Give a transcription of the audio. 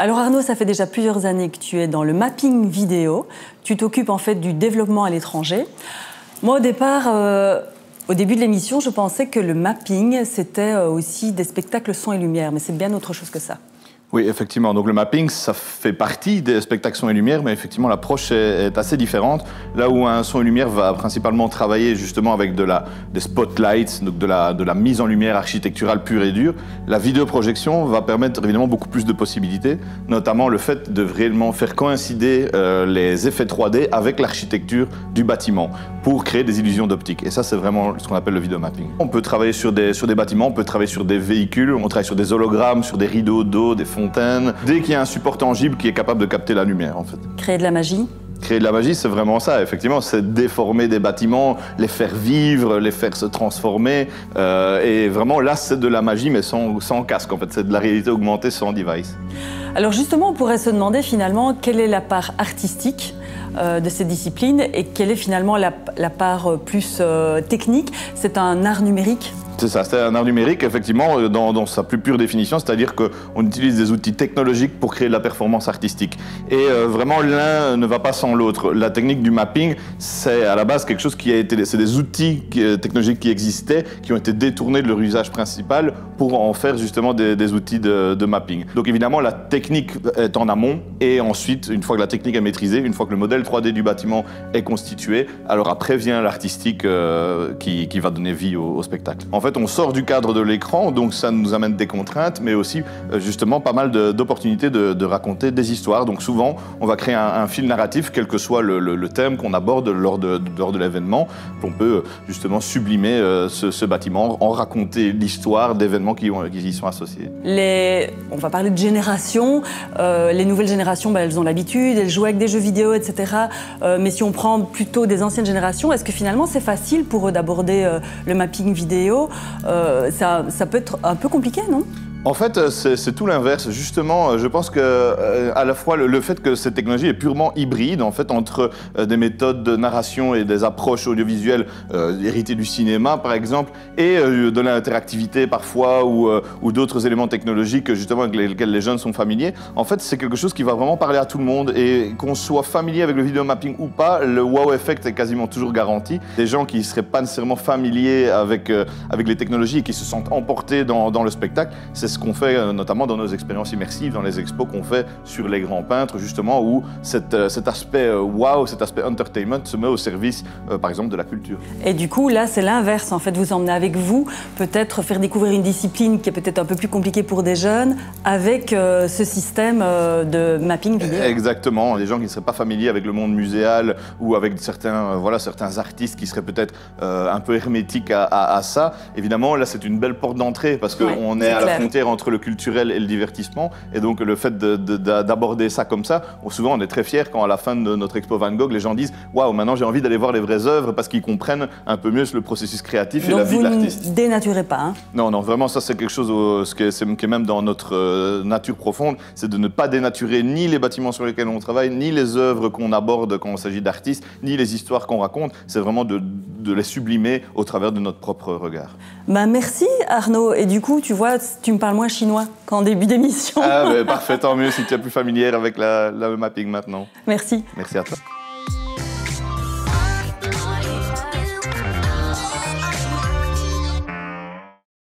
Alors Arnaud, ça fait déjà plusieurs années que tu es dans le mapping vidéo. Tu t'occupes en fait du développement à l'étranger. Moi, au départ, au début de l'émission, je pensais que le mapping, c'était aussi des spectacles son et lumière, mais c'est bien autre chose que ça. Oui, effectivement. Donc le mapping, ça fait partie des spectacles son et lumière, mais effectivement l'approche est assez différente. Là où un son et lumière va principalement travailler justement avec des spotlights, donc de la mise en lumière architecturale pure et dure, la vidéoprojection va permettre évidemment beaucoup plus de possibilités, notamment le fait de réellement faire coïncider les effets 3D avec l'architecture du bâtiment pour créer des illusions d'optique. Et ça, c'est vraiment ce qu'on appelle le vidéomapping. On peut travailler sur des bâtiments, on peut travailler sur des véhicules, on travaille sur des hologrammes, sur des rideaux d'eau, des fontaines. Dès qu'il y a un support tangible qui est capable de capter la lumière, en fait. Créer de la magie? Créer de la magie, c'est vraiment ça, effectivement. C'est déformer des bâtiments, les faire vivre, les faire se transformer. Et vraiment, là, c'est de la magie, mais sans casque, en fait. C'est de la réalité augmentée sans device. Alors justement, on pourrait se demander finalement quelle est la part artistique de cette discipline et quelle est finalement la part plus technique. C'est un art numérique? C'est ça, c'est un art numérique, effectivement, dans sa plus pure définition, c'est-à-dire qu'on utilise des outils technologiques pour créer de la performance artistique. Et vraiment, l'un ne va pas sans l'autre. La technique du mapping, c'est à la base quelque chose qui a été... C'est des outils technologiques qui existaient, qui ont été détournés de leur usage principal pour en faire justement des outils de mapping. Donc évidemment, la technique est en amont, et ensuite, une fois que la technique est maîtrisée, une fois que le modèle 3D du bâtiment est constitué, alors après vient l'artistique qui va donner vie au spectacle. En fait, on sort du cadre de l'écran, donc ça nous amène des contraintes, mais aussi justement pas mal d'opportunités de raconter des histoires. Donc souvent, on va créer un fil narratif, quel que soit le thème qu'on aborde lors de l'événement. On peut justement sublimer ce bâtiment, en raconter l'histoire d'événements qui y sont associés. On va parler de génération. Les nouvelles générations, elles ont l'habitude, elles jouent avec des jeux vidéo, etc. Mais si on prend plutôt des anciennes générations, est-ce que finalement c'est facile pour eux d'aborder le mapping vidéo? Ça peut être un peu compliqué, non? En fait, c'est tout l'inverse. Justement, je pense que à la fois le fait que cette technologie est purement hybride, en fait, entre des méthodes de narration et des approches audiovisuelles héritées du cinéma, par exemple, et de l'interactivité parfois ou d'autres éléments technologiques justement avec lesquels les jeunes sont familiers. En fait, c'est quelque chose qui va vraiment parler à tout le monde, et qu'on soit familier avec le vidéomapping ou pas, le wow effect est quasiment toujours garanti. Des gens qui ne seraient pas nécessairement familiers avec les technologies et qui se sentent emportés dans le spectacle, c'est ce qu'on fait notamment dans nos expériences immersives, dans les expos qu'on fait sur les grands peintres, justement, où cet aspect wow, cet aspect entertainment se met au service, par exemple, de la culture. Et du coup, là, c'est l'inverse. En fait, vous emmenez avec vous, peut-être faire découvrir une discipline qui est peut-être un peu plus compliquée pour des jeunes, avec ce système de mapping vidéo. Exactement. Les gens qui ne seraient pas familiers avec le monde muséal ou avec certains artistes qui seraient peut-être un peu hermétiques à ça. Évidemment, là, c'est une belle porte d'entrée parce qu'on est à la frontière entre le culturel et le divertissement, et donc le fait d'aborder ça comme ça, souvent on est très fiers quand à la fin de notre expo Van Gogh, les gens disent « Waouh, maintenant j'ai envie d'aller voir les vraies œuvres » parce qu'ils comprennent un peu mieux le processus créatif et la vie de l'artiste. Donc vous ne dénaturez pas, hein? Non, non, vraiment ça c'est quelque chose qui est même dans notre nature profonde, c'est de ne pas dénaturer ni les bâtiments sur lesquels on travaille, ni les œuvres qu'on aborde quand il s'agit d'artistes, ni les histoires qu'on raconte, c'est vraiment de les sublimer au travers de notre propre regard. Merci Arnaud, et du coup tu vois, tu me parles moins chinois qu'en début d'émission. Ah, parfait, tant mieux si tu es plus familière avec le mapping maintenant. Merci. Merci à toi.